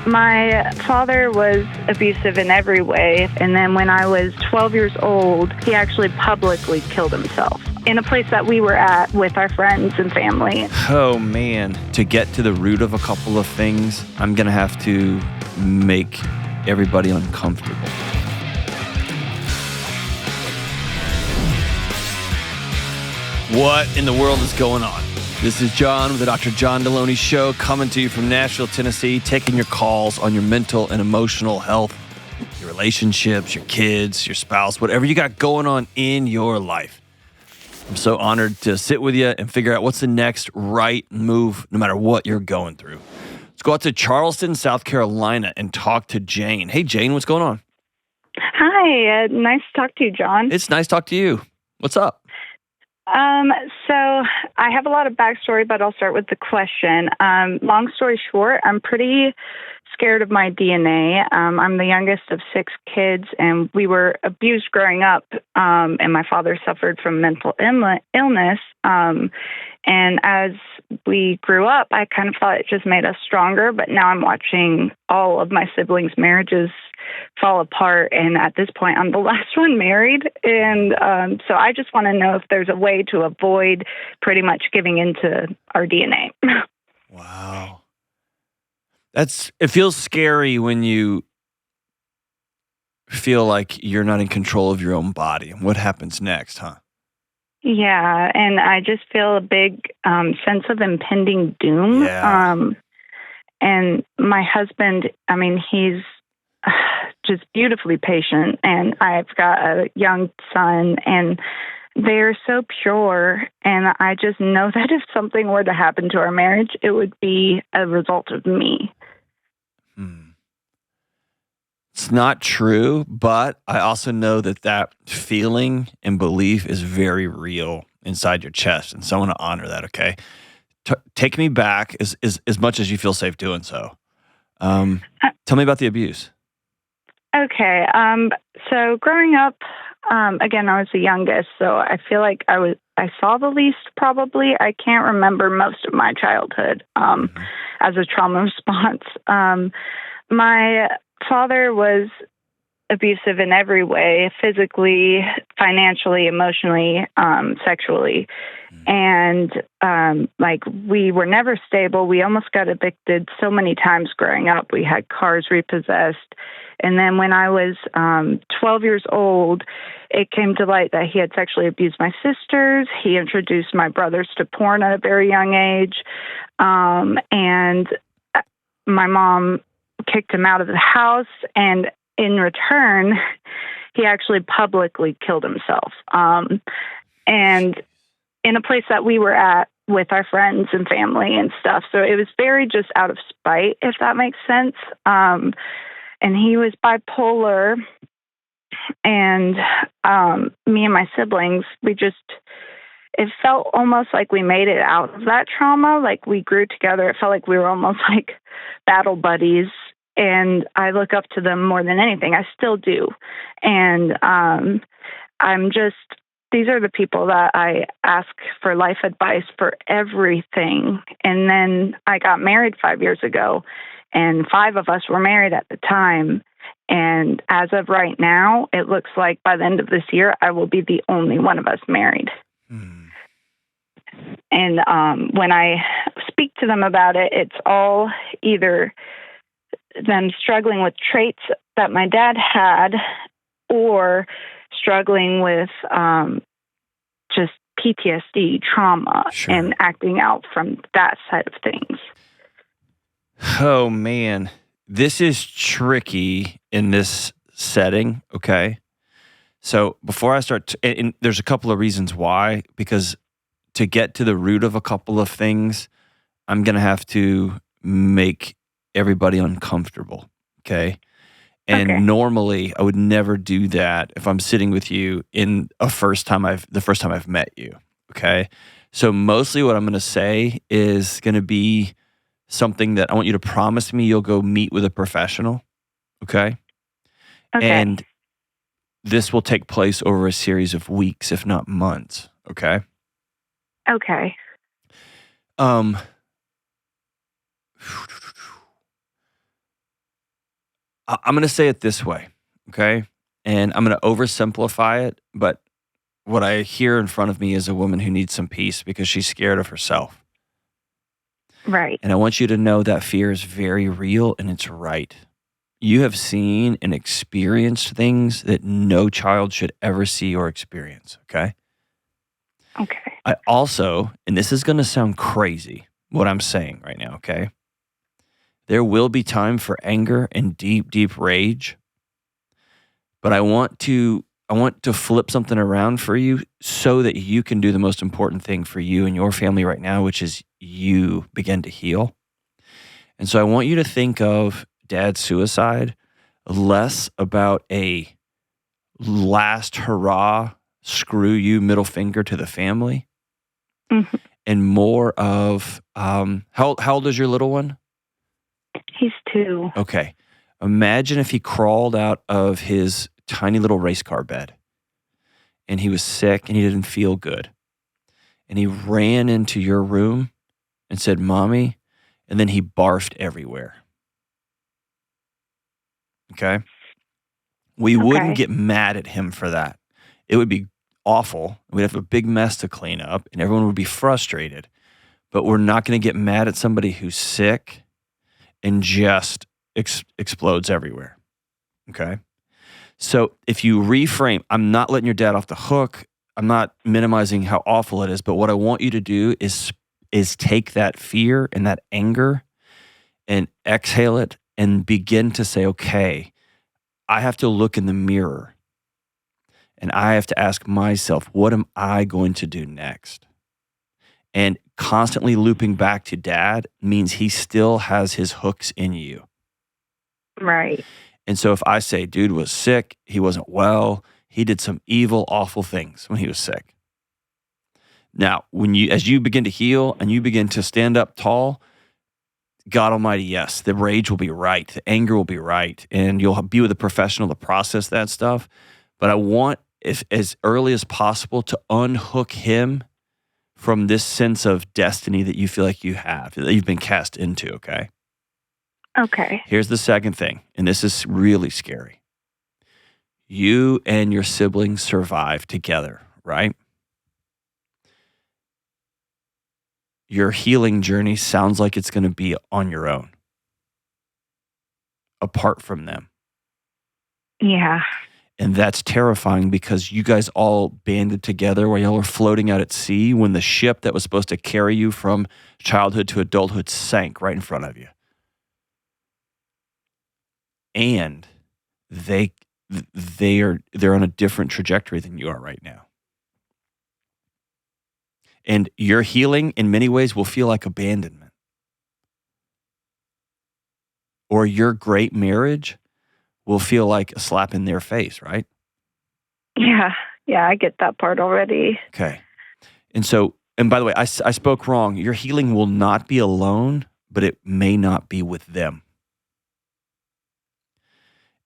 My father was abusive in every way, and then when I was 12 years old, he actually publicly killed himself in a place that we were at with our friends and family. Oh, man. To get to the root of a couple of things, I'm going to have to make everybody uncomfortable. What in the world is going on? This is John with the Dr. John Delony Show, coming to you from Nashville, Tennessee, taking your calls on your mental and emotional health, your relationships, your kids, your spouse, whatever you got going on in your life. I'm so honored to sit with you and figure out what's the next right move, no matter what you're going through. Let's go out to Charleston, South Carolina, and talk to Jane. Hey, Jane, what's going on? Hi, nice to talk to you, John. It's nice to talk to you. What's up? So I have a lot of backstory, but I'll start with the question. Long story short, I'm pretty scared of my DNA. I'm the youngest of 6 kids, and we were abused growing up, and my father suffered from mental illness. And as we grew up, I kind of thought it just made us stronger, but now I'm watching all of my siblings' marriages fall apart, and at this point, I'm the last one married, and so I just want to know if there's a way to avoid pretty much giving into our DNA. Wow. It feels scary when you feel like you're not in control of your own body. And what happens next, huh? Yeah, and I just feel a big sense of impending doom. Yeah. And my husband, I mean, he's just beautifully patient, and I've got a young son, and they're so pure, and I just know that if something were to happen to our marriage, it would be a result of me. It's not true, but I also know that feeling and belief is very real inside your chest, and so I want to honor that, okay? Take me back as much as you feel safe doing so. Tell me about the abuse. Okay. So growing up, again, I was the youngest, so I feel like I saw the least probably. I can't remember most of my childhood as a trauma response. My father was abusive in every way, physically, financially, emotionally, sexually. And we were never stable. We almost got evicted so many times growing up. We had cars repossessed. And then when I was 12 years old, it came to light that he had sexually abused my sisters. He introduced my brothers to porn at a very young age. And my mom kicked him out of the house. And in return, he actually publicly killed himself. And in a place that we were at with our friends and family and stuff. So it was very just out of spite, if that makes sense. And he was bipolar, and me and my siblings, it felt almost like we made it out of that trauma. Like we grew together. It felt like we were almost like battle buddies. And I look up to them more than anything. I still do. And these are the people that I ask for life advice for everything. And then I got married 5 years ago, and 5 of us were married at the time. And as of right now, it looks like by the end of this year, I will be the only one of us married. And when I speak to them about it, it's all either them struggling with traits that my dad had, or struggling with just PTSD, trauma, Sure. and acting out from that side of things. Oh, man. This is tricky in this setting, okay? So before I start, and there's a couple of reasons why, because to get to the root of a couple of things, I'm going to have to make everybody uncomfortable, okay? And normally I would never do that if I'm sitting with you in the first time I've met you, okay? So mostly what I'm going to say is going to be something that I want you to promise me you'll go meet with a professional, okay? And this will take place over a series of weeks, if not months, okay? Okay. I'm going to say it this way, okay? And I'm going to oversimplify it, but what I hear in front of me is a woman who needs some peace because she's scared of herself. Right. And I want you to know that fear is very real and it's right. You have seen and experienced things that no child should ever see or experience, okay? Okay. I also, and this is going to sound crazy, what I'm saying right now, okay? There will be time for anger and deep, deep rage, but I want to flip something around for you so that you can do the most important thing for you and your family right now, which is you begin to heal. And so I want you to think of dad's suicide less about a last hurrah, screw you, middle finger to the family, and more of how old is your little one? He's 2. Okay. Imagine if he crawled out of his tiny little race car bed and he was sick and he didn't feel good. And he ran into your room and said, "Mommy," and then he barfed everywhere. Okay? We wouldn't get mad at him for that. It would be awful. We'd have a big mess to clean up and everyone would be frustrated. But we're not going to get mad at somebody who's sick and just explodes everywhere. Okay? So if you reframe, I'm not letting your dad off the hook. I'm not minimizing how awful it is, but what I want you to do is take that fear and that anger and exhale it and begin to say, okay, I have to look in the mirror and I have to ask myself, what am I going to do next? And constantly looping back to dad means he still has his hooks in you. Right. And so if I say, dude was sick, he wasn't well, he did some evil, awful things when he was sick. Now, as you begin to heal and you begin to stand up tall, God Almighty, yes, the rage will be right, the anger will be right, and you'll be with a professional to process that stuff. But I want, as early as possible, to unhook him from this sense of destiny that you feel like you have, that you've been cast into, okay? Okay. Here's the second thing, and this is really scary. You and your siblings survive together, right? Your healing journey sounds like it's going to be on your own, apart from them. Yeah. And that's terrifying because you guys all banded together while y'all were floating out at sea when the ship that was supposed to carry you from childhood to adulthood sank right in front of you. And they're on a different trajectory than you are right now. And your healing in many ways will feel like abandonment. Or your great marriage will feel like a slap in their face, right? Yeah. Yeah, I get that part already. Okay. And so, and by the way, I spoke wrong. Your healing will not be alone, but it may not be with them.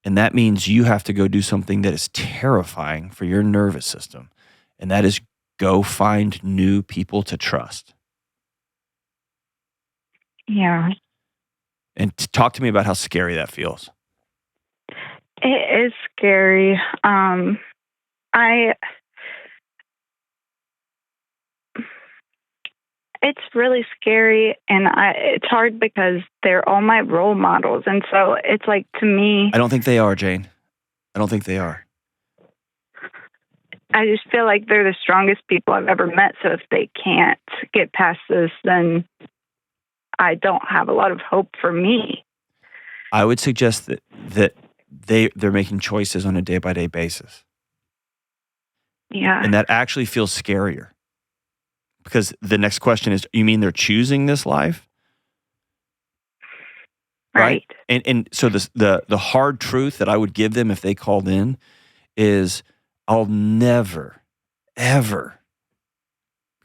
And that means you have to go do something that is terrifying for your nervous system. And that is go find new people to trust. Yeah. And talk to me about how scary that feels. It is scary. It's really scary, and it's hard because they're all my role models, and so it's like, to me, I don't think they are, Jane. I don't think they are. I just feel like they're the strongest people I've ever met. So if they can't get past this, then I don't have a lot of hope for me. I would suggest that they're making choices on a day-by-day basis. Yeah. And that actually feels scarier. Because the next question is, you mean they're choosing this life? Right. And so the hard truth that I would give them if they called in is, I'll never, ever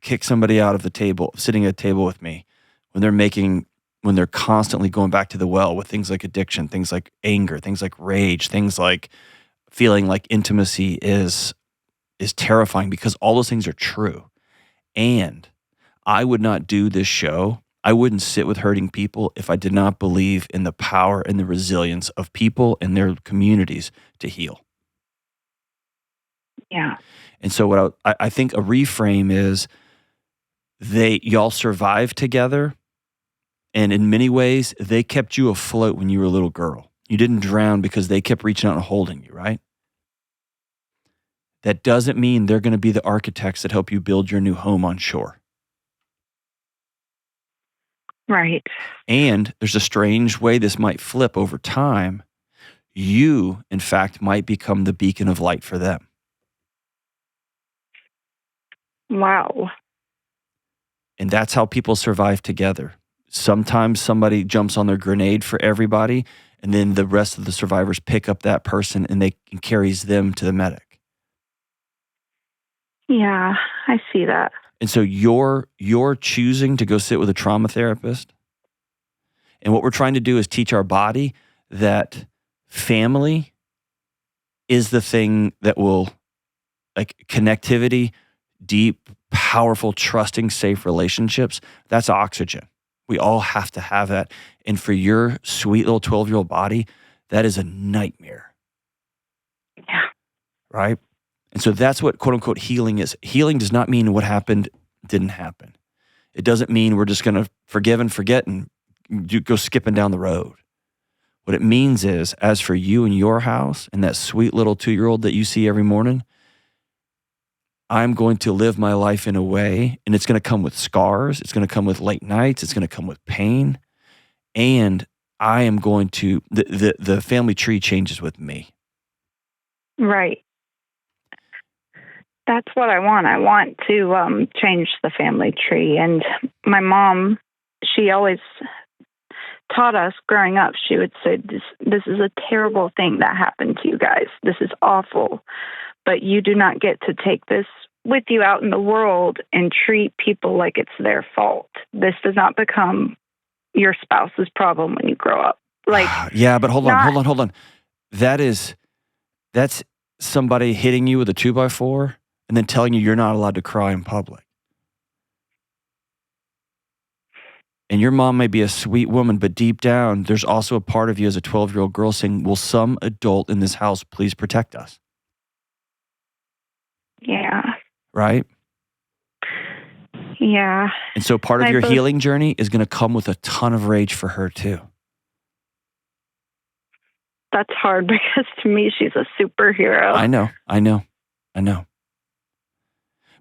kick somebody out of the table, sitting at a table with me when they're constantly going back to the well with things like addiction, things like anger, things like rage, things like feeling like intimacy is terrifying, because all those things are true. And I would not do this show. I wouldn't sit with hurting people if I did not believe in the power and the resilience of people and their communities to heal. Yeah. And so what I think a reframe is y'all survived together, and in many ways, they kept you afloat when you were a little girl. You didn't drown because they kept reaching out and holding you, right? That doesn't mean they're going to be the architects that help you build your new home on shore. Right. And there's a strange way this might flip over time. You, in fact, might become the beacon of light for them. Wow. And that's how people survive together. Sometimes somebody jumps on their grenade for everybody, and then the rest of the survivors pick up that person and carries them to the medic. Yeah, I see that. And so you're choosing to go sit with a trauma therapist. And what we're trying to do is teach our body that family is the thing that will, like, connectivity, deep, powerful, trusting, safe relationships, that's oxygen. We all have to have that. And for your sweet little 12-year-old body, that is a nightmare. Yeah. Right? And so that's what quote unquote healing is. Healing does not mean what happened didn't happen. It doesn't mean we're just going to forgive and forget and go skipping down the road. What it means is, as for you and your house and that sweet little 2-year-old that you see every morning, I'm going to live my life in a way, and it's going to come with scars. It's going to come with late nights. It's going to come with pain. And I am going to, the family tree changes with me. Right. That's what I want. I want to change the family tree. And my mom, she always taught us growing up, she would say, this is a terrible thing that happened to you guys. This is awful. But you do not get to take this with you out in the world and treat people like it's their fault. This does not become your spouse's problem when you grow up. Like, yeah, but hold on. That's somebody hitting you with a 2x4 and then telling you you're not allowed to cry in public. And your mom may be a sweet woman, but deep down, there's also a part of you as a 12-year-old girl saying, will some adult in this house please protect us? Yeah. Right? Yeah. And so part of your healing journey is going to come with a ton of rage for her too. That's hard because to me, she's a superhero. I know.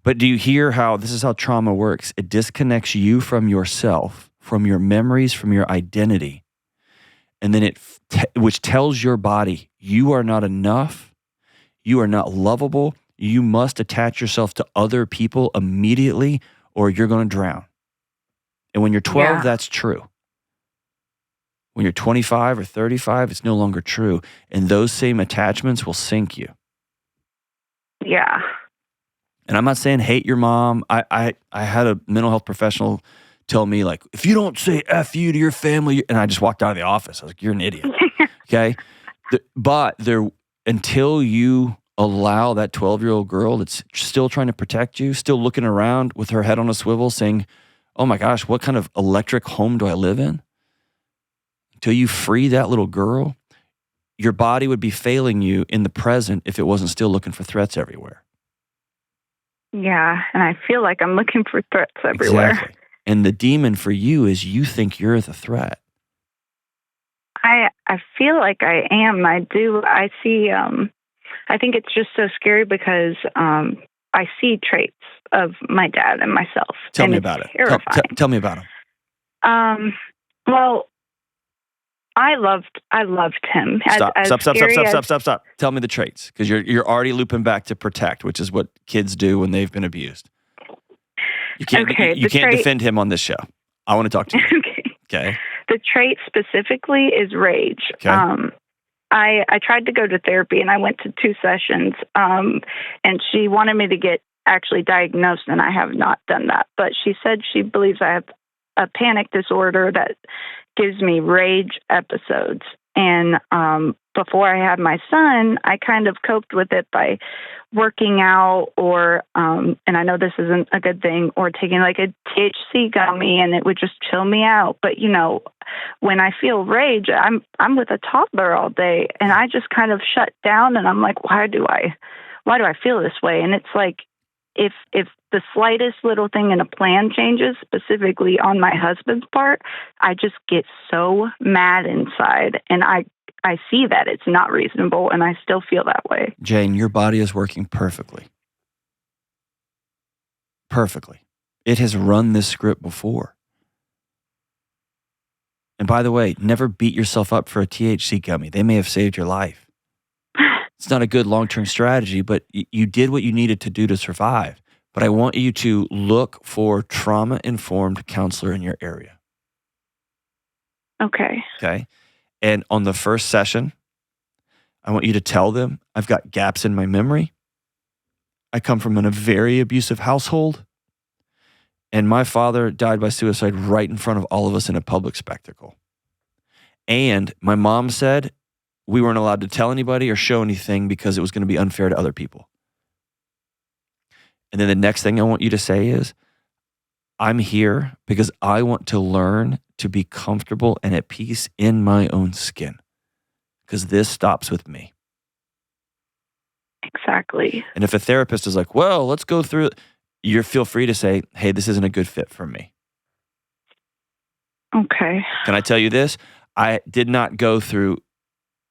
But do you hear how this is how trauma works? It disconnects you from yourself, from your memories, from your identity. And then which tells your body, you are not enough. You are not lovable. You must attach yourself to other people immediately or you're going to drown. And when you're 12, that's true. When you're 25 or 35, it's no longer true. And those same attachments will sink you. Yeah. And I'm not saying hate your mom. I had a mental health professional tell me, like, if you don't say F you to your family, and I just walked out of the office. I was like, you're an idiot. Okay? But until you allow that 12-year-old girl that's still trying to protect you, still looking around with her head on a swivel saying, oh my gosh, what kind of electric home do I live in? Until you free that little girl, your body would be failing you in the present if it wasn't still looking for threats everywhere. Yeah, and I feel like I'm looking for threats everywhere. Exactly. And the demon for you is you think you're the threat. I feel like I am. I see, I think it's just so scary because I see traits of my dad and myself. Tell me about it. Tell me about him. Well, I loved him. Stop. Tell me the traits, because you're already looping back to protect, which is what kids do when they've been abused. You can't defend him on this show. I want to talk to you. Okay. The trait specifically is rage. Okay. I tried to go to therapy and I went to 2 sessions, and she wanted me to get actually diagnosed, and I have not done that. But she said she believes I have a panic disorder that gives me rage episodes. And before I had my son, I kind of coped with it by working out or, and I know this isn't a good thing, or taking like a THC gummy, and it would just chill me out. But, you know, when I feel rage, I'm with a toddler all day, and I just kind of shut down, and I'm like, why do I feel this way? And it's like, if the slightest little thing in a plan changes, specifically on my husband's part, I just get so mad inside, and I see that it's not reasonable, and I still feel that way. Jane, your body is working perfectly. Perfectly. It has run this script before. And by the way, never beat yourself up for a THC gummy. They may have saved your life. It's not a good long-term strategy, but you did what you needed to do to survive. But I want you to look for trauma-informed counselor in your area. Okay. Okay. And on the first session, I want you to tell them, I've got gaps in my memory. I come from a very abusive household. And my father died by suicide right in front of all of us in a public spectacle. And my mom said we weren't allowed to tell anybody or show anything because it was going to be unfair to other people. And then the next thing I want you to say is, I'm here because I want to learn to be comfortable and at peace in my own skin, because this stops with me. Exactly. And if a therapist is like, well, let's go through it, you feel free to say, hey, this isn't a good fit for me. Okay. Can I tell you this? I did not go through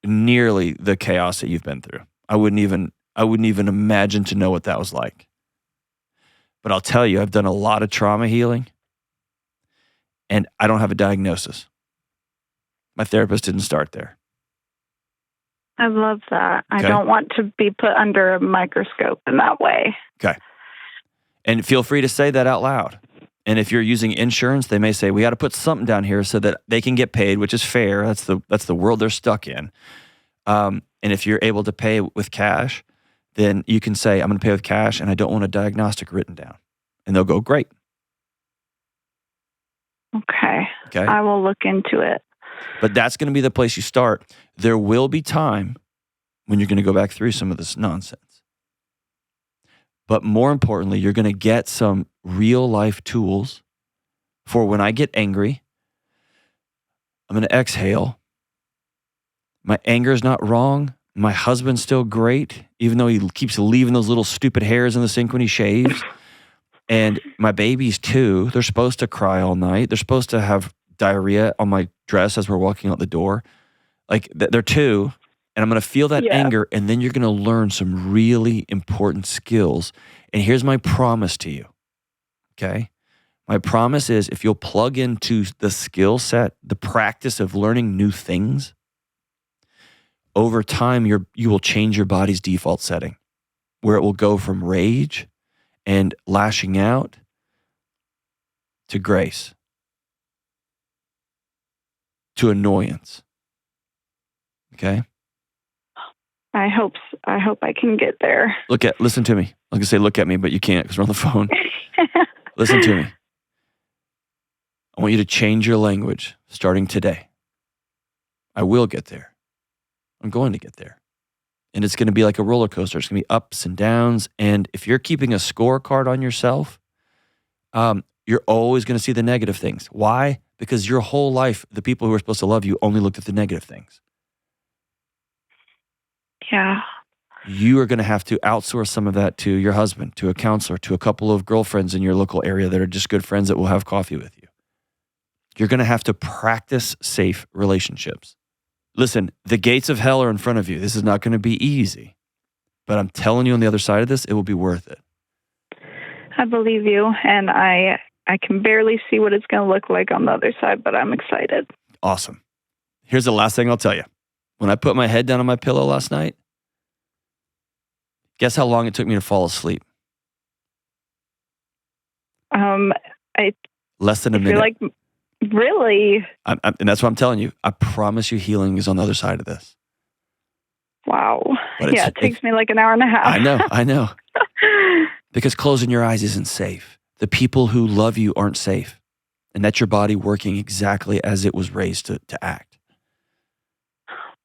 nearly the chaos that you've been through. I wouldn't even imagine to know what that was like. But I'll tell you, I've done a lot of trauma healing, and I don't have a diagnosis. My therapist didn't start there. I love that. Okay. I don't want to be put under a microscope in that way. Okay. And feel free to say that out loud. And if you're using insurance, they may say, we got to put something down here so that they can get paid, which is fair. That's the world they're stuck in. And if you're able to pay with cash, then you can say, I'm going to pay with cash and I don't want a diagnostic written down. And they'll go, great. Okay. Okay. I will look into it. But that's going to be the place you start. There will be time when you're going to go back through some of this nonsense. But more importantly, you're going to get some real life tools for when I get angry, I'm going to exhale. My anger is not wrong. My husband's still great, even though he keeps leaving those little stupid hairs in the sink when he shaves. And my babies too, they're supposed to cry all night. They're supposed to have diarrhea on my dress as we're walking out the door. Like they're two, and I'm going to feel that anger, and then you're going to learn some really important skills. And here's my promise to you, okay? My promise is if you'll plug into the skill set, the practice of learning new things, over time, you will change your body's default setting, where it will go from rage and lashing out to grace, to annoyance. Okay? I hope I can get there. Listen to me. I was going to say look at me, but you can't because we're on the phone. Listen to me. I want you to change your language starting today. I will get there. I'm going to get there. And it's going to be like a roller coaster. It's going to be ups and downs. And if you're keeping a scorecard on yourself, you're always going to see the negative things. Why? Because your whole life, the people who are supposed to love you only looked at the negative things. Yeah. You are going to have to outsource some of that to your husband, to a counselor, to a couple of girlfriends in your local area that are just good friends that will have coffee with you. You're going to have to practice safe relationships. Listen, the gates of hell are in front of you. This is not going to be easy. But I'm telling you, on the other side of this, it will be worth it. I believe you, and I can barely see what it's going to look like on the other side, but I'm excited. Awesome. Here's the last thing I'll tell you. When I put my head down on my pillow last night, guess how long it took me to fall asleep? Less than a minute. Like, really? And that's what I'm telling you. I promise you healing is on the other side of this. Wow. Yeah, it takes me like an hour and a half. I know. Because closing your eyes isn't safe. The people who love you aren't safe. And that's your body working exactly as it was raised to act.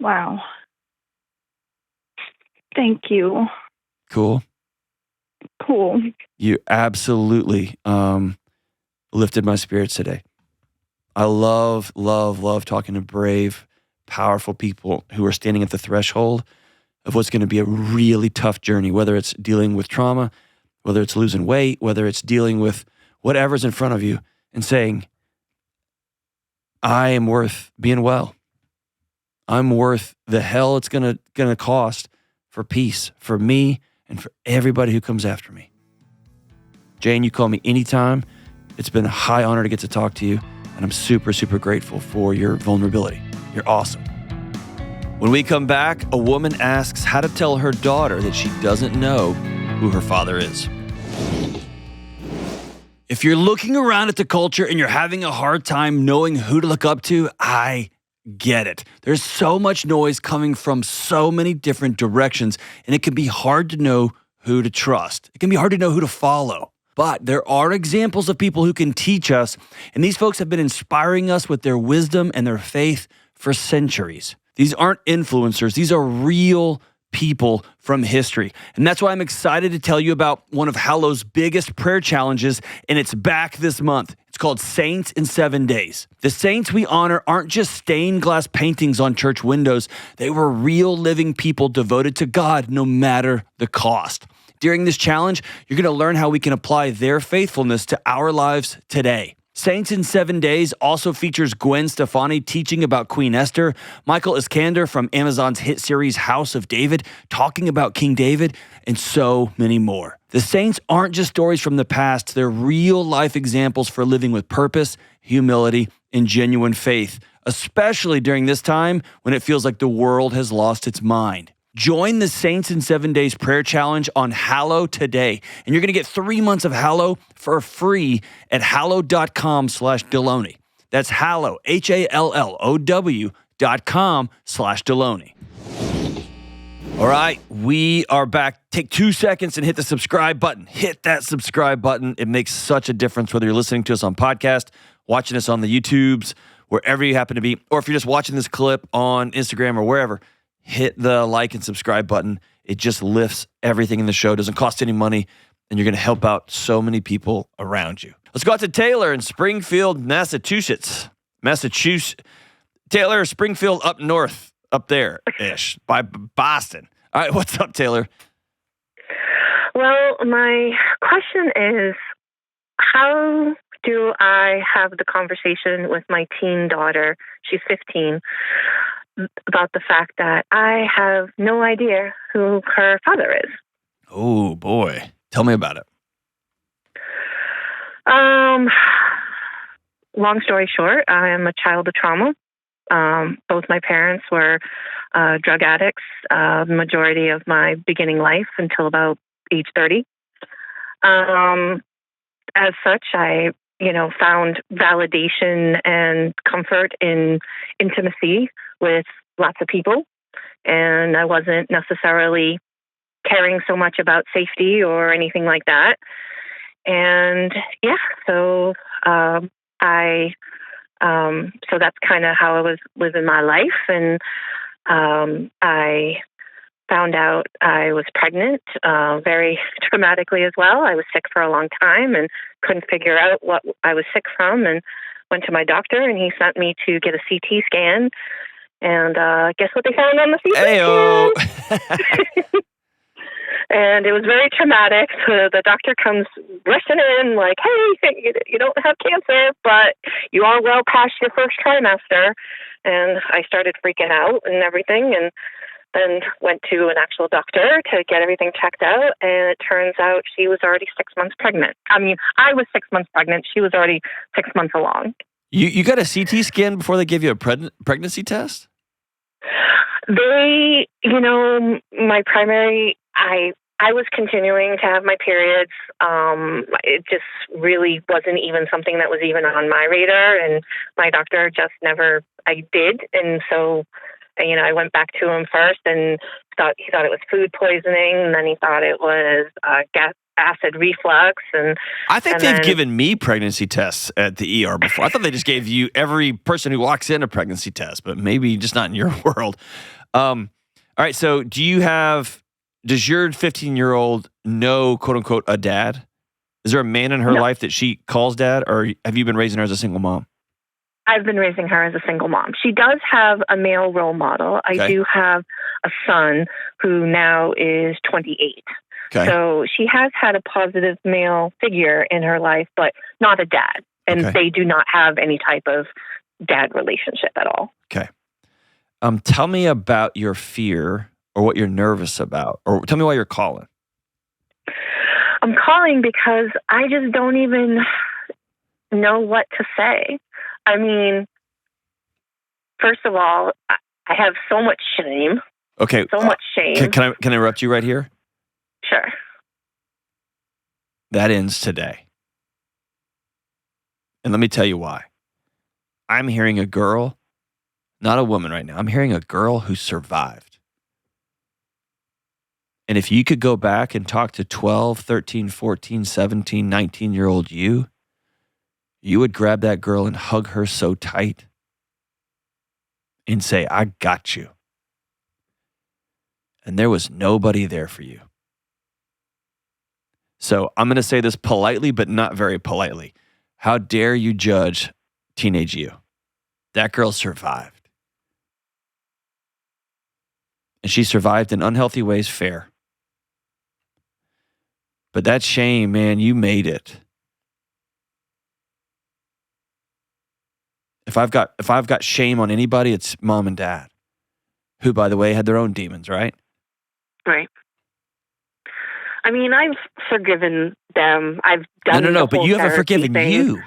Wow. Thank you. Cool. Cool. You absolutely lifted my spirits today. I love talking to brave, powerful people who are standing at the threshold of what's going to be a really tough journey, whether it's dealing with trauma, whether it's losing weight, whether it's dealing with whatever's in front of you, and saying, I am worth being well. I'm worth the hell it's gonna cost for peace, for me, and for everybody who comes after me. Jane, you call me anytime. It's been a high honor to get to talk to you, and I'm super, super grateful for your vulnerability. You're awesome. When we come back, a woman asks how to tell her daughter that she doesn't know who her father is. If you're looking around at the culture and you're having a hard time knowing who to look up to, I get it. There's so much noise coming from so many different directions, and it can be hard to know who to trust. It can be hard to know who to follow. But there are examples of people who can teach us, and these folks have been inspiring us with their wisdom and their faith for centuries. These aren't influencers. These are real people from history. And that's why I'm excited to tell you about one of Hallow's biggest prayer challenges, and it's back this month. It's called Saints in 7 Days. The saints we honor aren't just stained glass paintings on church windows. They were real living people devoted to God no matter the cost. During this challenge, you're going to learn how we can apply their faithfulness to our lives today. Saints in 7 Days also features Gwen Stefani teaching about Queen Esther, Michael Iskander from Amazon's hit series House of David talking about King David, and so many more. The saints aren't just stories from the past, they're real life examples for living with purpose, humility, and genuine faith, especially during this time when it feels like the world has lost its mind. Join the Saints in 7 Days prayer challenge on Hallow today, and you're going to get 3 months of Hallow for free at hallow.com/Delony. That's Hallow, HALLOW.com/Delony. All right, we are back. Take 2 seconds and hit the subscribe button. Hit that subscribe button. It makes such a difference whether you're listening to us on podcast, watching us on the YouTubes, wherever you happen to be, or if you're just watching this clip on Instagram or wherever. Hit the like and subscribe button. It just lifts everything in the show. It doesn't cost any money, and you're going to help out so many people around you. Let's go out to Taylor in Springfield, Massachusetts. Taylor, Springfield up north, up there-ish, by Boston. All right, what's up, Taylor? Well, my question is, how do I have the conversation with my teen daughter, she's 15, about the fact that I have no idea who her father is? Oh, boy. Tell me about it. Long story short, I am a child of trauma. Both my parents were drug addicts, the majority of my beginning life until about age 30. As such, I found validation and comfort in intimacy with lots of people, and I wasn't necessarily caring so much about safety or anything like that. And so that's kind of how I was living my life. And I found out I was pregnant very traumatically as well. I was sick for a long time and couldn't figure out what I was sick from, and went to my doctor, and he sent me to get a CT scan. And guess what they found on the CT scan? And it was very traumatic. So the doctor comes rushing in like, hey, you don't have cancer, but you are well past your first trimester. And I started freaking out and everything, and then went to an actual doctor to get everything checked out. And it turns out she was already 6 months pregnant. I mean, I was 6 months pregnant. She was already 6 months along. You got a CT scan before they gave you a pregnancy test? They, my primary, I was continuing to have my periods. It just really wasn't even something that was even on my radar, and my doctor just never, I did. And so I went back to him first and he thought it was food poisoning, and then he thought it was acid reflux. And I think they've given me pregnancy tests at the ER before. I thought they just gave every person who walks in a pregnancy test, but maybe just not in your world. All right, so does your 15-year-old know, quote unquote, a dad? Is there a man in her life that she calls dad, or have you been raising her as a single mom? I've been raising her as a single mom. She does have a male role model. Okay. I do have a son who now is 28. Okay. So she has had a positive male figure in her life, but not a dad. And they do not have any type of dad relationship at all. Okay. Tell me about your fear or what you're nervous about, or tell me why you're calling. I'm calling because I just don't even know what to say. I mean, first of all, I have so much shame. Okay. So much shame. Can I interrupt you right here? Sure. That ends today. And let me tell you why. I'm hearing a girl, not a woman right now. I'm hearing a girl who survived. And if you could go back and talk to 12, 13, 14, 17, 19-year-old you would grab that girl and hug her so tight and say, I got you. And there was nobody there for you. So I'm going to say this politely, but not very politely. How dare you judge teenage you? That girl survived. And she survived in unhealthy ways, fair. But that shame, man, you made it. If I've got shame on anybody, it's mom and dad, who, by the way, had their own demons, right? Right. I mean, I've forgiven them. I've done No, but you haven't forgiven you.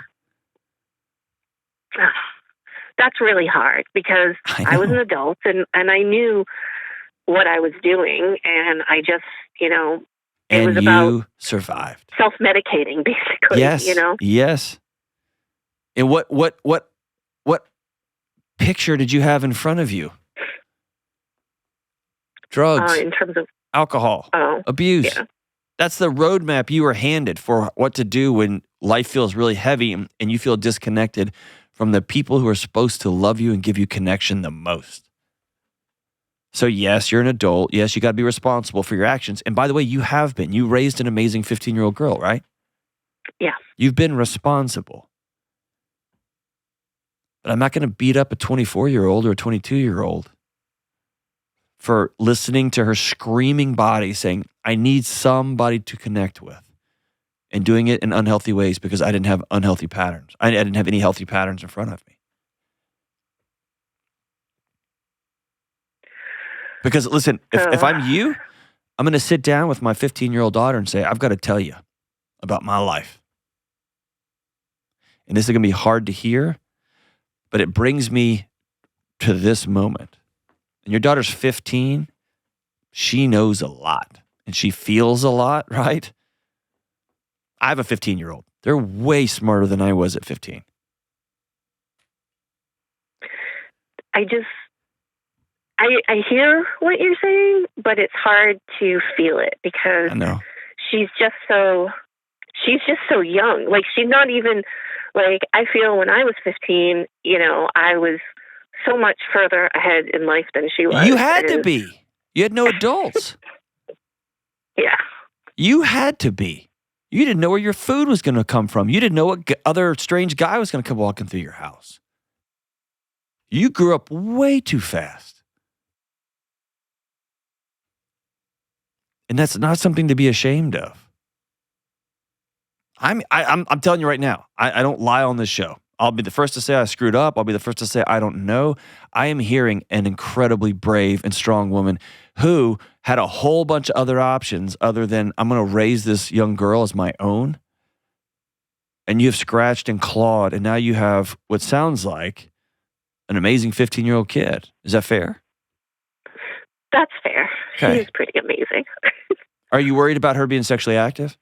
That's really hard because I was an adult and I knew what I was doing, and I just, it was about survived. Self-medicating, basically. Yes. Yes. And what picture did you have in front of you? Drugs. In terms of alcohol, abuse. Yeah. That's the roadmap you were handed for what to do when life feels really heavy and you feel disconnected from the people who are supposed to love you and give you connection the most. So yes, you're an adult. Yes, you got to be responsible for your actions. And by the way, you have been. You raised an amazing 15-year-old girl, right? Yeah. You've been responsible. But I'm not going to beat up a 24-year-old or a 22-year-old for listening to her screaming body saying, I need somebody to connect with, and doing it in unhealthy ways because I didn't have unhealthy patterns. I didn't have any healthy patterns in front of me. Because listen, if I'm you, I'm going to sit down with my 15-year-old daughter and say, I've got to tell you about my life. And this is going to be hard to hear, but it brings me to this moment. And your daughter's 15. She knows a lot and she feels a lot, right? I have a 15-year-old. They're way smarter than I was at 15. I hear what you're saying, but it's hard to feel it because I know. she's just so young. Like, she's not even, like, I feel when I was 15, I was so much further ahead in life than she was. You had to be. You had no adults. Yeah. You had to be. You didn't know where your food was going to come from. You didn't know what other strange guy was going to come walking through your house. You grew up way too fast. And that's not something to be ashamed of. I'm telling you right now, I don't lie on this show. I'll be the first to say I screwed up. I'll be the first to say I don't know. I am hearing an incredibly brave and strong woman who had a whole bunch of other options other than I'm going to raise this young girl as my own. And you've scratched and clawed, and now you have what sounds like an amazing 15-year-old kid. Is that fair? That's fair. Okay. She's pretty amazing. Are you worried about her being sexually active?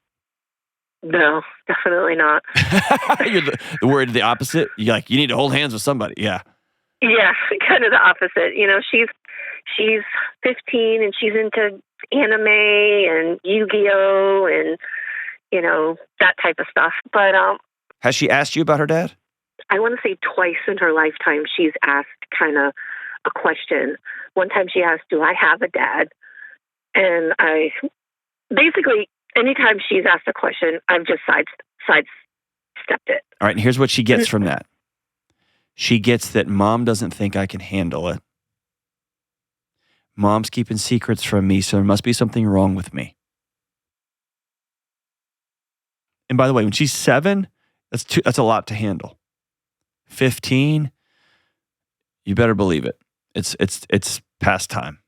No, definitely not. You're worried the opposite? You're like, you need to hold hands with somebody. Yeah. Yeah, kind of the opposite. She's she's 15 and she's into anime and Yu-Gi-Oh and, that type of stuff. But Has she asked you about her dad? I want to say twice in her lifetime she's asked kind of a question. One time she asked, do I have a dad? And I basically, anytime she's asked a question, I've just sidestepped it. All right, and here's what she gets from that. She gets that mom doesn't think I can handle it. Mom's keeping secrets from me, so there must be something wrong with me. And by the way, when she's 7, that's a lot to handle. 15, you better believe it. It's past time.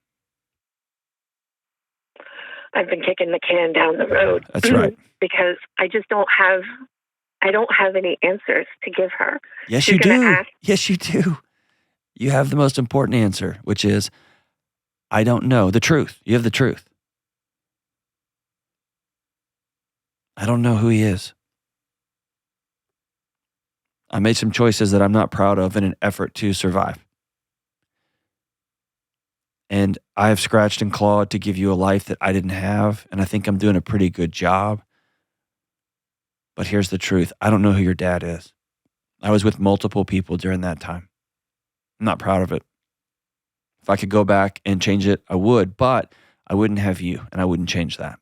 I've been kicking the can down the road. That's right. Because I just don't have any answers to give her. Yes, you do. Yes, you do. You have the most important answer, which is, I don't know. The truth. You have the truth. I don't know who he is. I made some choices that I'm not proud of in an effort to survive. And I have scratched and clawed to give you a life that I didn't have, and I think I'm doing a pretty good job. But here's the truth. I don't know who your dad is. I was with multiple people during that time. I'm not proud of it. If I could go back and change it, I would, but I wouldn't have you, and I wouldn't change that.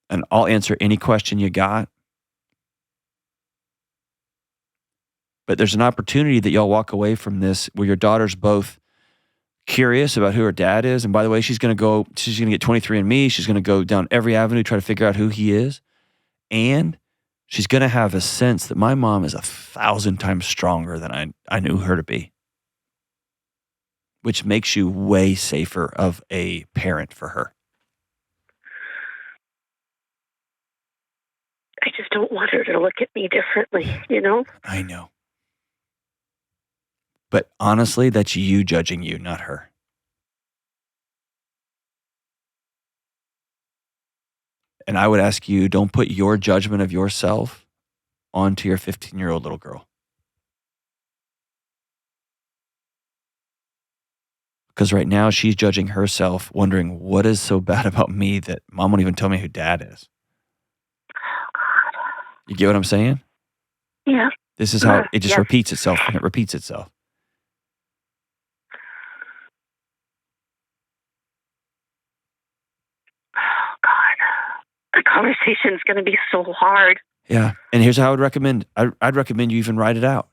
And I'll answer any question you got. But there's an opportunity that y'all walk away from this where your daughter's both curious about who her dad is. And by the way, she's going to get 23andMe. She's going to go down every avenue, try to figure out who he is. And she's going to have a sense that my mom is 1,000 times stronger than I knew her to be, which makes you way safer of a parent for her. I just don't want her to look at me differently, I know. But honestly, that's you judging you, not her. And I would ask you, don't put your judgment of yourself onto your 15-year-old little girl. Because right now she's judging herself, wondering what is so bad about me that mom won't even tell me who dad is. Oh, God. You get what I'm saying? Yeah. This is how it just repeats itself and it repeats itself. Oh, God. The conversation's going to be so hard. Yeah. And here's how I would recommend. I'd recommend you even write it out.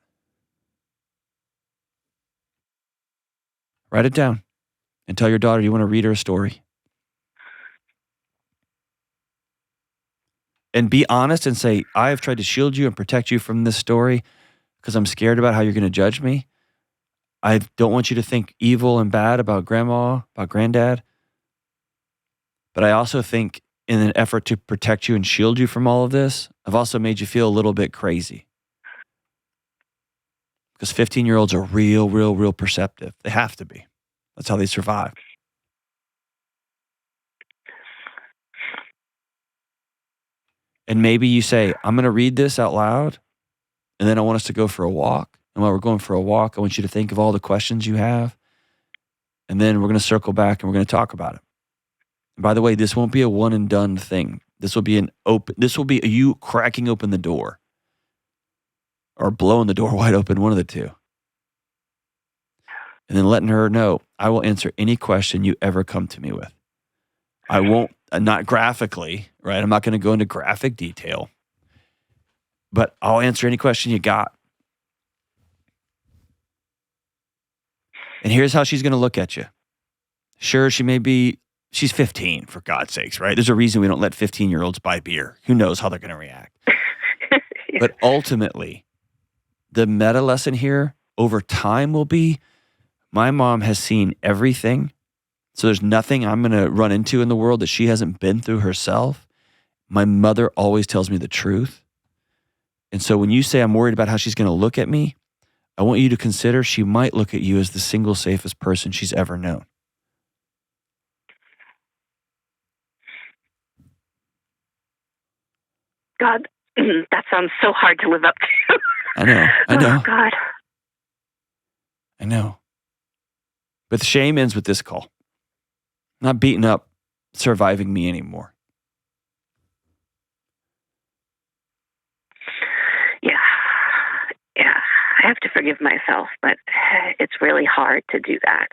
Write it down and tell your daughter you want to read her a story. And be honest and say, I have tried to shield you and protect you from this story because I'm scared about how you're going to judge me. I don't want you to think evil and bad about grandma, about granddad. But I also think in an effort to protect you and shield you from all of this, I've also made you feel a little bit crazy. Because 15-year-olds are real perceptive. They have to be. That's how they survive. And maybe you say, I'm going to read this out loud, and then I want us to go for a walk. And while we're going for a walk, I want you to think of all the questions you have. And then we're going to circle back and we're going to talk about it. And by the way, this won't be a one and done thing. This will be you cracking open the door or blowing the door wide open, one of the two. And then letting her know, I will answer any question you ever come to me with. I won't, not graphically, right? I'm not going to go into graphic detail, but I'll answer any question you got. And here's how she's going to look at you. Sure, she's 15, for God's sakes, right? There's a reason we don't let 15-year-olds buy beer. Who knows how they're going to react? Yeah. But ultimately, the meta lesson here over time will be, my mom has seen everything. So there's nothing I'm going to run into in the world that she hasn't been through herself. My mother always tells me the truth. And so when you say I'm worried about how she's going to look at me, I want you to consider she might look at you as the single safest person she's ever known. God, that sounds so hard to live up to. I know. Oh, God. I know. But the shame ends with this call. Not beating up surviving me anymore. Yeah. I have to forgive myself, but it's really hard to do that.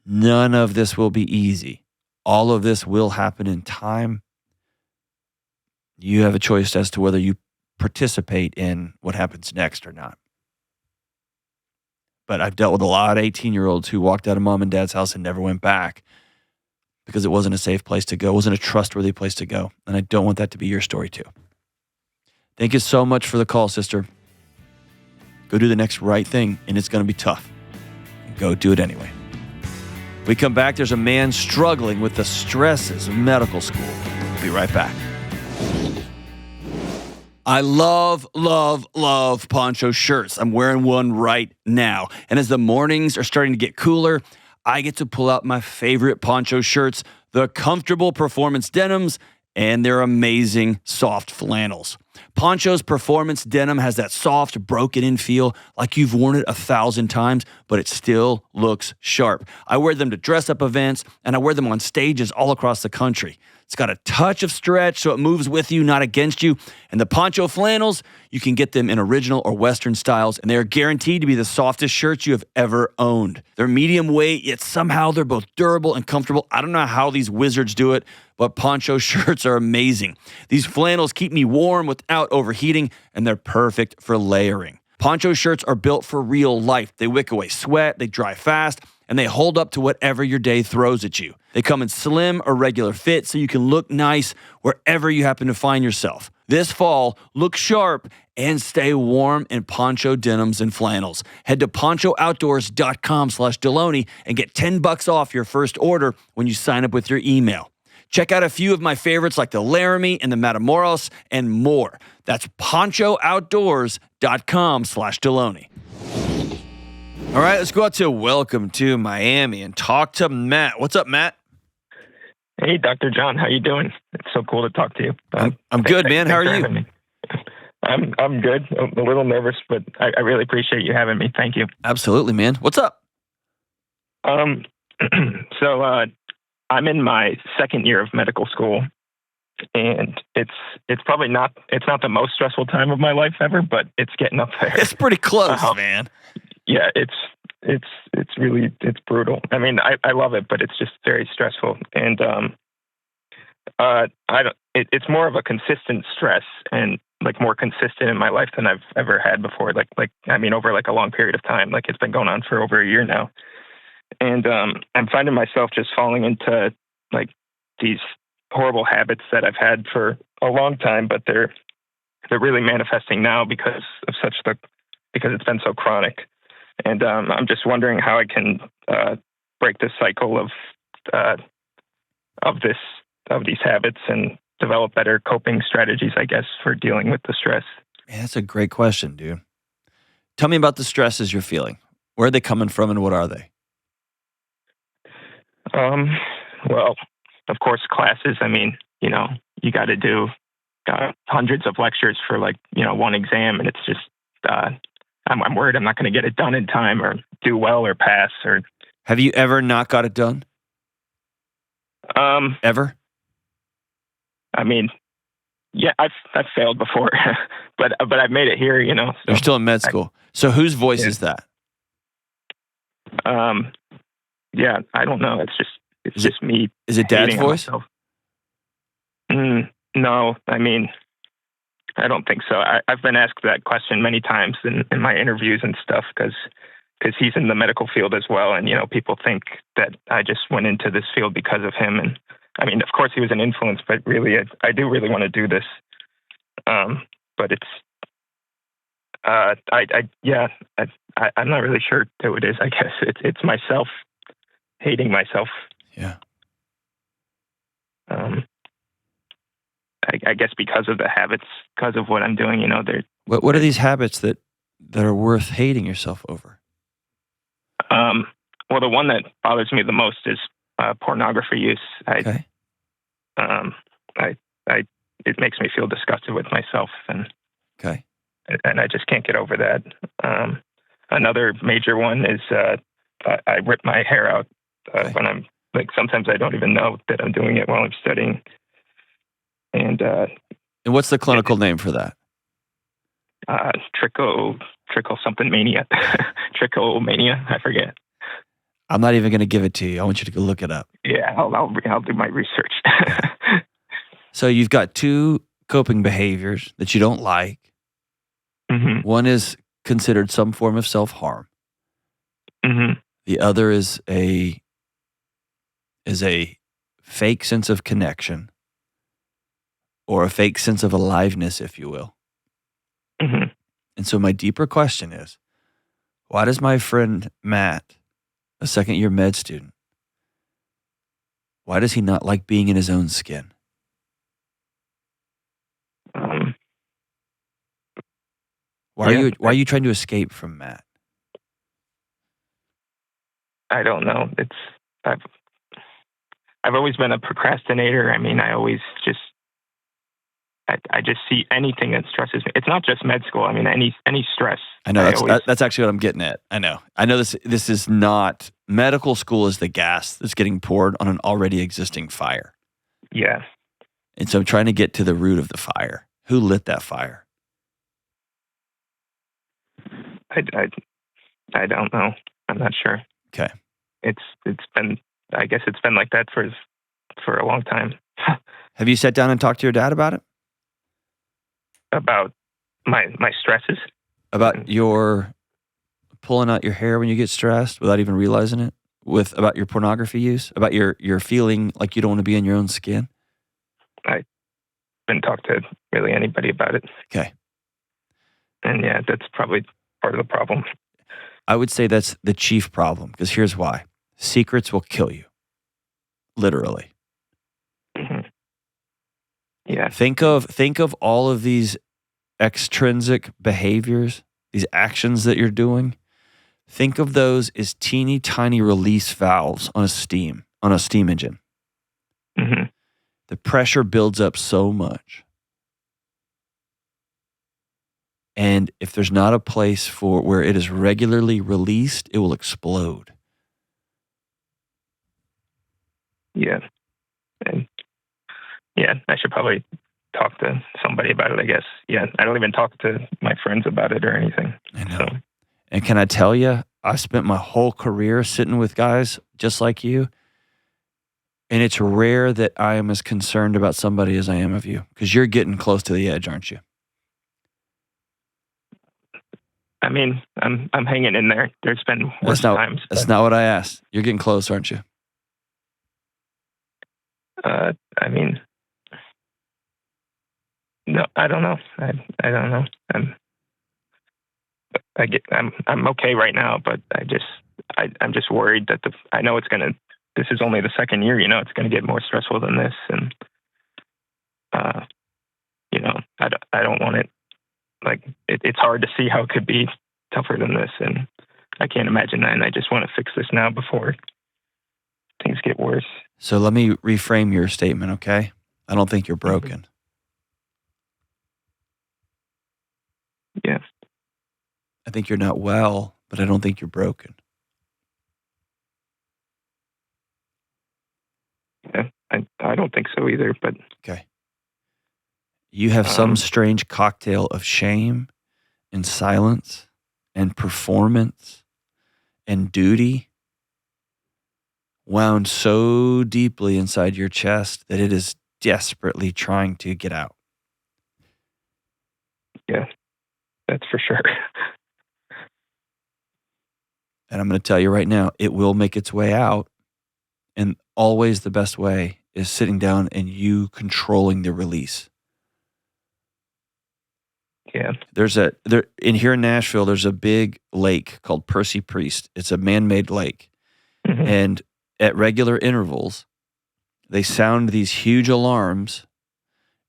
None of this will be easy. All of this will happen in time. You have a choice as to whether you participate in what happens next or not. But I've dealt with a lot of 18-year-olds who walked out of mom and dad's house and never went back because it wasn't a safe place to go. It wasn't a trustworthy place to go. And I don't want that to be your story too. Thank you so much for the call, sister. Go do the next right thing, and it's going to be tough. Go do it anyway. We come back, there's a man struggling with the stresses of medical school. We'll be right back. I love poncho shirts. I'm wearing one right now. And as the mornings are starting to get cooler, I get to pull out my favorite poncho shirts, the comfortable performance denims, and their amazing soft flannels. Poncho's performance denim has that soft, broken-in feel like you've worn it 1,000 times, but it still looks sharp. I wear them to dress-up events, and I wear them on stages all across the country. It's got a touch of stretch, so it moves with you, not against you. And the poncho flannels, you can get them in original or Western styles, and they are guaranteed to be the softest shirts you have ever owned. They're medium weight, yet somehow they're both durable and comfortable. I don't know how these wizards do it, but poncho shirts are amazing. These flannels keep me warm without overheating, and they're perfect for layering. Poncho shirts are built for real life. They wick away sweat, they dry fast, and they hold up to whatever your day throws at you. They come in slim or regular fit so you can look nice wherever you happen to find yourself. This fall, look sharp and stay warm in poncho denims and flannels. Head to ponchooutdoors.com/Delony and get $10 off your first order when you sign up with your email. Check out a few of my favorites like the Laramie and the Matamoros and more. That's ponchooutdoors.com/Delony. All right, let's go out to welcome to Miami and talk to Matt. What's up, Matt? Hey, Dr. John, how you doing? It's so cool to talk to you. I'm good, man. How are you? I'm good. I'm a little nervous, but I really appreciate you having me. Thank you. Absolutely, man. What's up? So I'm in my second year of medical school, and it's probably not the most stressful time of my life ever, but it's getting up there. It's pretty close, man. Yeah, it's brutal. I mean, I love it, but it's just very stressful. And it's more of a consistent stress and like more consistent in my life than I've ever had before. Over like a long period of time. Like it's been going on for over a year now. And I'm finding myself just falling into like these horrible habits that I've had for a long time, but they're really manifesting now because it's been so chronic. And I'm just wondering how I can break this cycle of these habits and develop better coping strategies, I guess, for dealing with the stress. Man, that's a great question, dude. Tell me about the stresses you're feeling. Where are they coming from and what are they? Well, of course, classes. I mean, you got to do hundreds of lectures for one exam, and it's just I'm worried I'm not going to get it done in time or do well or pass. Or have you ever not got it done? Ever? I mean, yeah, I've failed before, but I've made it here. So. You're still in med school. So whose voice is that? Yeah, I don't know. It's just me. Is it Dad's voice? No, I mean, I don't think so. I've been asked that question many times in my interviews and stuff because he's in the medical field as well. And, people think that I just went into this field because of him. And I mean, of course he was an influence, but really, I do really want to do this. But it's, I'm not really sure who it is. I guess it's myself hating myself. Yeah. I guess because of the habits, because of what I'm doing, What are these habits that are worth hating yourself over? Well, the one that bothers me the most is pornography use. Okay. It makes me feel disgusted with myself, and okay, and I just can't get over that. another major one is I rip my hair out when I'm like, sometimes I don't even know that I'm doing it while I'm studying. And what's the clinical name for that? Trickle something mania, trichomania. I forget. I'm not even going to give it to you. I want you to go look it up. Yeah, I'll do my research. So you've got two coping behaviors that you don't like. Mm-hmm. One is considered some form of self-harm. Mm-hmm. The other is a fake sense of connection or a fake sense of aliveness, if you will. Mm-hmm. And so my deeper question is, why does my friend Matt, a second-year med student, why does he not like being in his own skin? Why are you trying to escape from Matt? I don't know. I've always been a procrastinator. I mean, I always just I just see anything that stresses me. It's not just med school. I mean, any stress. I know that's actually what I'm getting at. I know this is not medical school is the gas that's getting poured on an already existing fire. Yeah. And so I'm trying to get to the root of the fire. Who lit that fire? I don't know. I'm not sure. Okay. It's been, I guess it's been like that for a long time. Have you sat down and talked to your dad about it? About my stresses? About your pulling out your hair when you get stressed without even realizing it? About your pornography use? About your feeling like you don't want to be in your own skin? I didn't talk to really anybody about it. Okay. And yeah, that's probably part of the problem. I would say that's the chief problem, because here's why. Secrets will kill you. Literally. Mm-hmm. Yeah. Think of all of these extrinsic behaviors, these actions that you're doing. Think of those as teeny tiny release valves on a steam engine. Mm-hmm. The pressure builds up so much. And if there's not a place for where it is regularly released, it will explode. Yeah. And yeah, I should probably talk to somebody about it, I guess. Yeah, I don't even talk to my friends about it or anything. I know. So. And can I tell you, I spent my whole career sitting with guys just like you, and it's rare that I am as concerned about somebody as I am of you, because you're getting close to the edge, aren't you? I mean, I'm hanging in there. There's been worse times. That's not what I asked. You're getting close, aren't you? I mean, no, I don't know. I don't know. I'm okay right now, but I'm just worried that I know this is only the second year, it's gonna get more stressful than this, and I don't want it. Like it's hard to see how it could be tougher than this, and I can't imagine that. And I just want to fix this now before things get worse. So let me reframe your statement, okay? I don't think you're broken. Yeah. I think you're not well, but I don't think you're broken. Yeah, I don't think so either, but... Okay. You have some strange cocktail of shame and silence and performance and duty wound so deeply inside your chest that it is desperately trying to get out. Yeah, that's for sure. And I'm going to tell you right now, it will make its way out. And always the best way is sitting down and you controlling the release. Yeah. Here in Nashville, there's a big lake called Percy Priest. It's a man-made lake. Mm-hmm. And at regular intervals, they sound these huge alarms,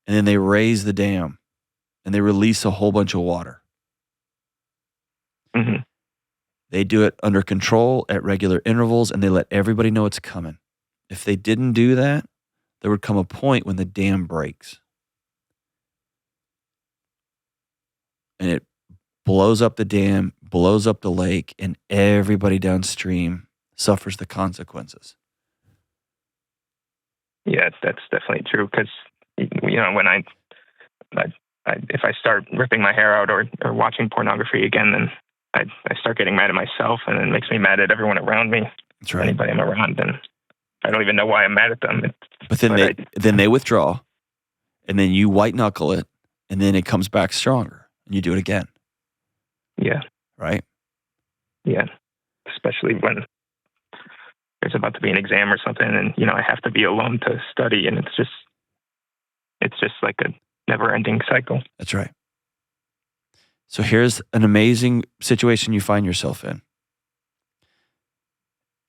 and then they raise the dam and they release a whole bunch of water. Mm-hmm. They do it under control at regular intervals, and they let everybody know it's coming. If they didn't do that, there would come a point when the dam breaks. And it blows up the dam, blows up the lake, and everybody downstream suffers the consequences. Yeah, that's definitely true. Because when if I start ripping my hair out or watching pornography again, then I start getting mad at myself, and it makes me mad at everyone around me. That's right. Anybody I'm around, and I don't even know why I'm mad at them. But then they withdraw, and then you white knuckle it, and then it comes back stronger, and you do it again. Yeah. Right? Yeah. Especially when there's about to be an exam or something, and I have to be alone to study, and it's just like a never-ending cycle. That's right. So here's an amazing situation you find yourself in.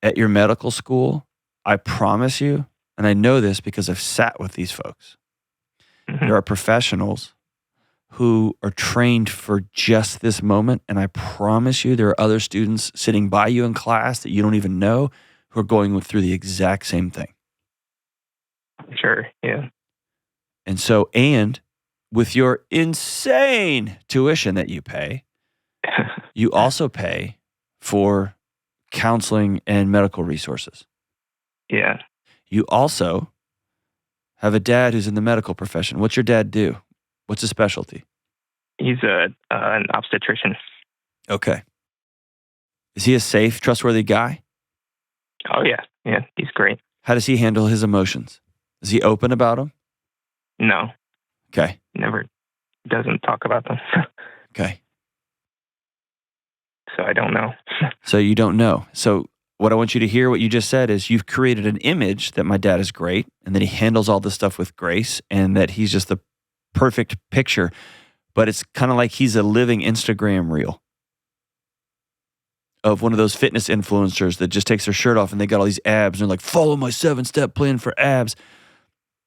At your medical school, I promise you, and I know this because I've sat with these folks, there are professionals who are trained for just this moment, and I promise you there are other students sitting by you in class that you don't even know who are going through the exact same thing. Sure, yeah. And so, with your insane tuition that you pay, you also pay for counseling and medical resources. Yeah. You also have a dad who's in the medical profession. What's your dad do? What's his specialty? He's an obstetrician. Okay. Is he a safe, trustworthy guy? Oh, yeah. Yeah, he's great. How does he handle his emotions? Is he open about them? No. Okay. Never doesn't talk about them. Okay. So I don't know. So you don't know. So what I want you to hear, what you just said, is you've created an image that my dad is great and that he handles all this stuff with grace and that he's just the perfect picture. But it's kind of like he's a living Instagram reel of one of those fitness influencers that just takes their shirt off and they got all these abs and they're like, follow my 7-step plan for abs.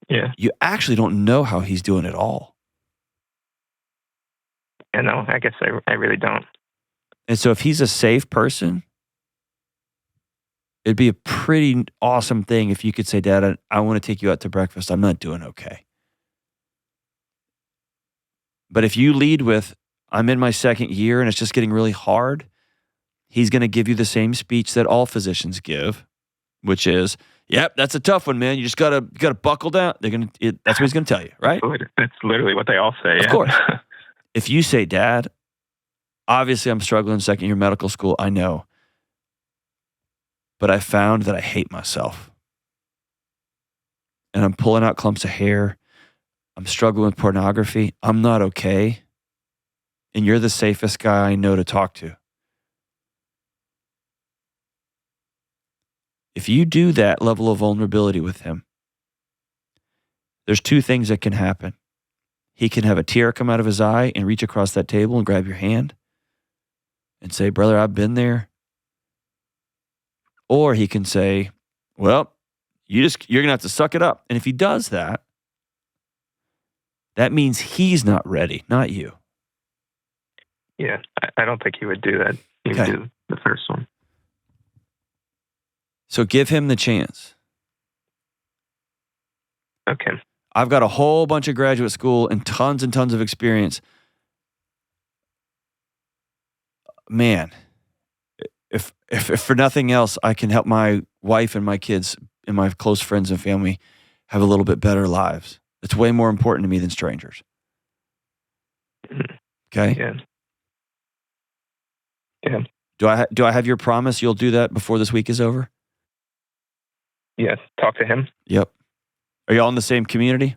Yeah. You actually don't know how he's doing it all. Yeah, no, I guess I really don't. And so if he's a safe person, it'd be a pretty awesome thing if you could say, Dad, I want to take you out to breakfast. I'm not doing okay. But if you lead with, I'm in my second year and it's just getting really hard, he's going to give you the same speech that all physicians give, which is, yep, that's a tough one, man. You just gotta buckle down. That's what he's gonna tell you, right? That's literally what they all say. Of course. If you say, Dad, obviously I'm struggling second year medical school, I know, but I found that I hate myself, and I'm pulling out clumps of hair. I'm struggling with pornography. I'm not okay, and you're the safest guy I know to talk to. If you do that level of vulnerability with him, there's two things that can happen. He can have a tear come out of his eye and reach across that table and grab your hand and say, brother, I've been there. Or he can say, well, you're going to have to suck it up. And if he does that, that means he's not ready, not you. Yeah, I don't think he would do that. He would do the first one. So give him the chance. Okay. I've got a whole bunch of graduate school and tons of experience. Man, if for nothing else, I can help my wife and my kids and my close friends and family have a little bit better lives. It's way more important to me than strangers. Okay? Yeah. Yeah. Do I have your promise you'll do that before this week is over? Yeah. Talk to him. Yep. Are y'all in the same community?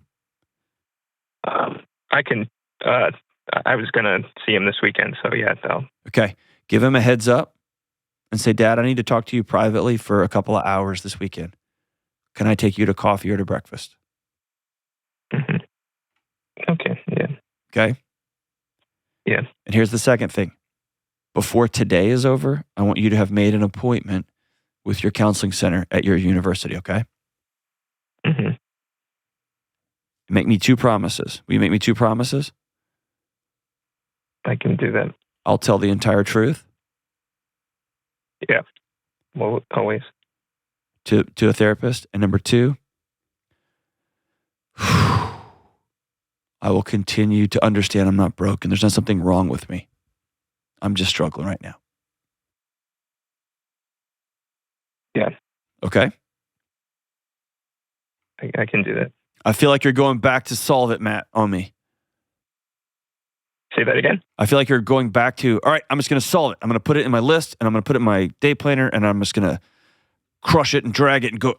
I can. I was gonna see him this weekend, so yeah. Okay. Give him a heads up and say, Dad, I need to talk to you privately for a couple of hours this weekend. Can I take you to coffee or to breakfast? Mm-hmm. Okay. Yeah. Okay. Yeah. And here's the second thing. Before today is over, I want you to have made an appointment with your counseling center at your university, okay? Mm-hmm. Make me 2 promises. Will you make me 2 promises? I can do that. I'll tell the entire truth. Yeah. Well, always. To a therapist. And number 2, I will continue to understand I'm not broken. There's not something wrong with me. I'm just struggling right now. Yeah. Okay? I can do that. I feel like you're going back to solve it, Matt, on me. Say that again. I feel like you're going back to, all right, I'm just going to solve it. I'm going to put it in my list, and I'm going to put it in my day planner, and I'm just going to crush it and drag it and go.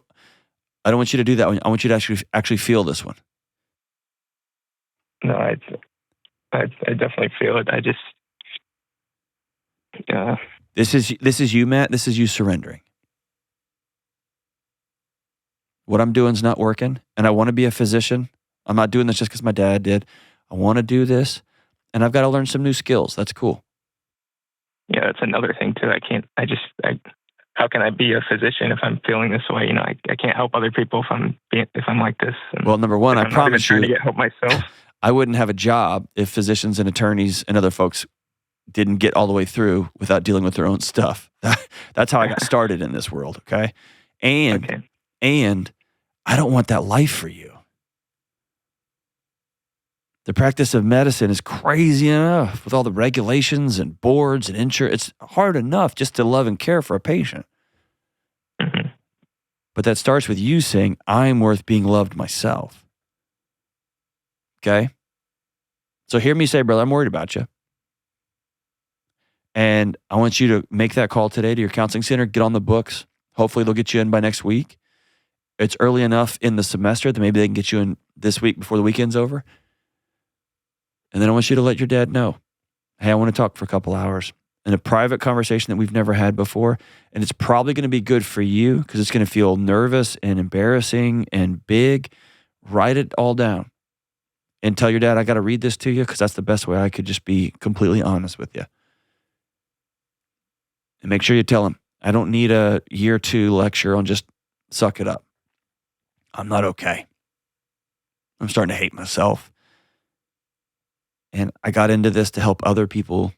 I don't want you to do that. I want you to actually feel this one. No, I definitely feel it. I just, This is you, Matt. This is you surrendering. What I'm doing is not working, and I want to be a physician. I'm not doing this just because my dad did. I want to do this, and I've got to learn some new skills. That's cool. Yeah, that's another thing too. How can I be a physician if I'm feeling this way? You know, I can't help other people if I'm like this. And well, number one, I promise you, trying to get help myself. I wouldn't have a job if physicians and attorneys and other folks didn't get all the way through without dealing with their own stuff. That's how I got started in this world. Okay. And I don't want that life for you. The practice of medicine is crazy enough with all the regulations and boards and insurance. It's hard enough just to love and care for a patient. Mm-hmm. But that starts with you saying, I'm worth being loved myself. Okay? So hear me say, brother, I'm worried about you. And I want you to make that call today to your counseling center, get on the books. Hopefully they'll get you in by next week. It's early enough in the semester that maybe they can get you in this week before the weekend's over. And then I want you to let your dad know, hey, I want to talk for a couple hours in a private conversation that we've never had before. And it's probably going to be good for you because it's going to feel nervous and embarrassing and big. Write it all down and tell your dad, I got to read this to you because that's the best way I could just be completely honest with you. And make sure you tell him, I don't need a year 2 lecture on just suck it up. I'm not okay. I'm starting to hate myself. And I got into this to help other people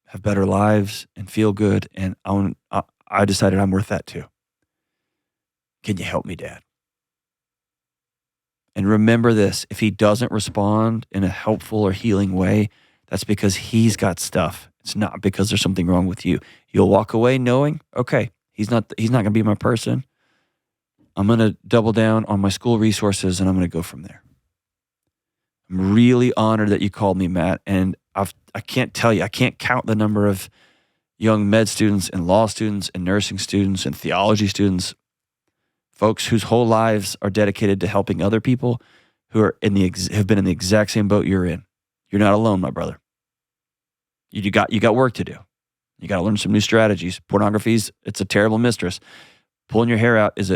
have better lives and feel good. And I decided I'm worth that too. Can you help me, Dad? And remember this, if he doesn't respond in a helpful or healing way, that's because he's got stuff. It's not because there's something wrong with you. You'll walk away knowing, okay, he's not going to be my person. I'm going to double down on my school resources and I'm going to go from there. I'm really honored that you called me, Matt. And I can't tell you, I can't count the number of young med students and law students and nursing students and theology students, folks whose whole lives are dedicated to helping other people who are have been in the exact same boat you're in. You're not alone, my brother. You got work to do. You got to learn some new strategies. It's a terrible mistress. Pulling your hair out is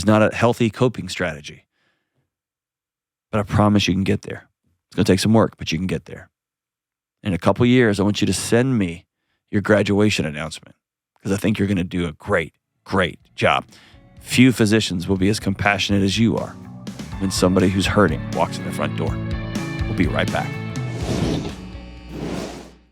not a healthy coping strategy. But I promise you can get there. It's going to take some work, but you can get there. In a couple years, I want you to send me your graduation announcement because I think you're going to do a great, great job. Few physicians will be as compassionate as you are when somebody who's hurting walks in the front door. We'll be right back.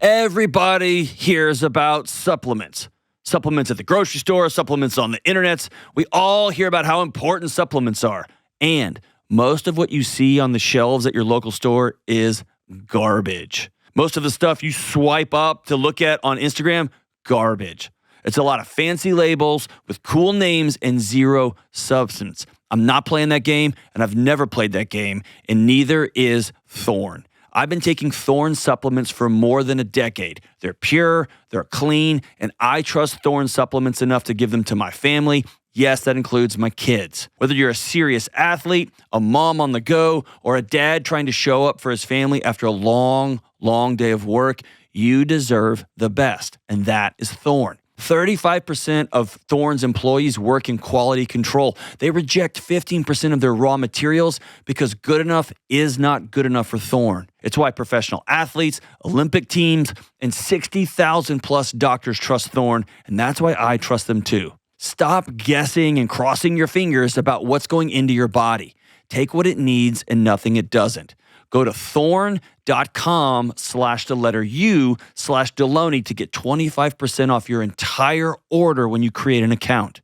Everybody hears about supplements. Supplements at the grocery store, supplements on the internet. We all hear about how important supplements are. And most of what you see on the shelves at your local store is garbage. Most of the stuff you swipe up to look at on Instagram, garbage. It's a lot of fancy labels with cool names and zero substance. I'm not playing that game, and I've never played that game, and neither is Thorne. I've been taking Thorne supplements for more than a decade. They're pure, they're clean, and I trust Thorne supplements enough to give them to my family. Yes, that includes my kids. Whether you're a serious athlete, a mom on the go, or a dad trying to show up for his family after a long, long day of work, you deserve the best, and that is Thorne. 35% of Thorne's employees work in quality control. They reject 15% of their raw materials because good enough is not good enough for Thorne. It's why professional athletes, Olympic teams, and 60,000 plus doctors trust Thorne, and that's why I trust them too. Stop guessing and crossing your fingers about what's going into your body. Take what it needs and nothing it doesn't. Go to thorne.com/U/Delony to get 25% off your entire order when you create an account.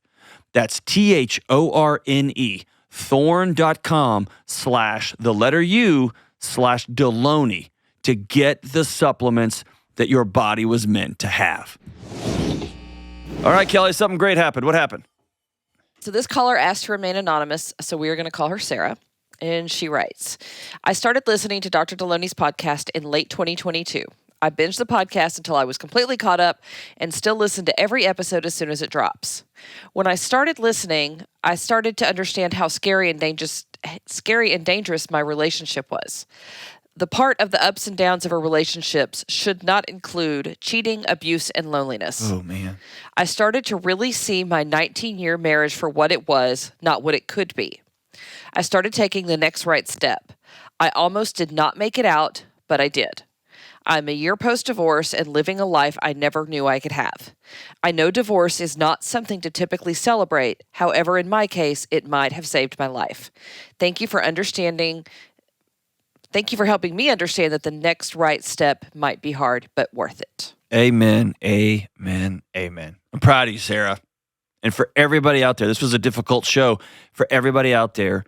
That's THORNE, thorne.com/U/Delony to get the supplements that your body was meant to have. All right, Kelly, something great happened. What happened? So this caller asked to remain anonymous, so we are going to call her Sarah. And she writes, I started listening to Dr. Delony's podcast in late 2022. I binged the podcast until I was completely caught up and still listen to every episode as soon as it drops. When I started listening, I started to understand how scary and dangerous my relationship was. The part of the ups and downs of our relationships should not include cheating, abuse, and loneliness. Oh, man. I started to really see my 19-year marriage for what it was, not what it could be. I started taking the next right step. I almost did not make it out, but I did. I'm a year post-divorce and living a life I never knew I could have. I know divorce is not something to typically celebrate. However, in my case, it might have saved my life. Thank you for understanding. Thank you for helping me understand that the next right step might be hard, but worth it. Amen, amen, amen. I'm proud of you, Sarah. And for everybody out there, this was a difficult show. For everybody out there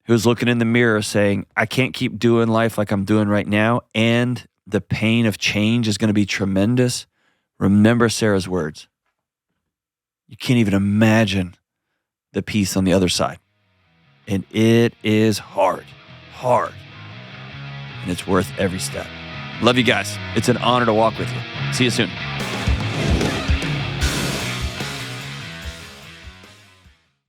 who's looking in the mirror saying, I can't keep doing life like I'm doing right now, and the pain of change is going to be tremendous, remember Sarah's words. You can't even imagine the peace on the other side. And it is hard, and it's worth every step. Love you guys. It's an honor to walk with you. See you soon.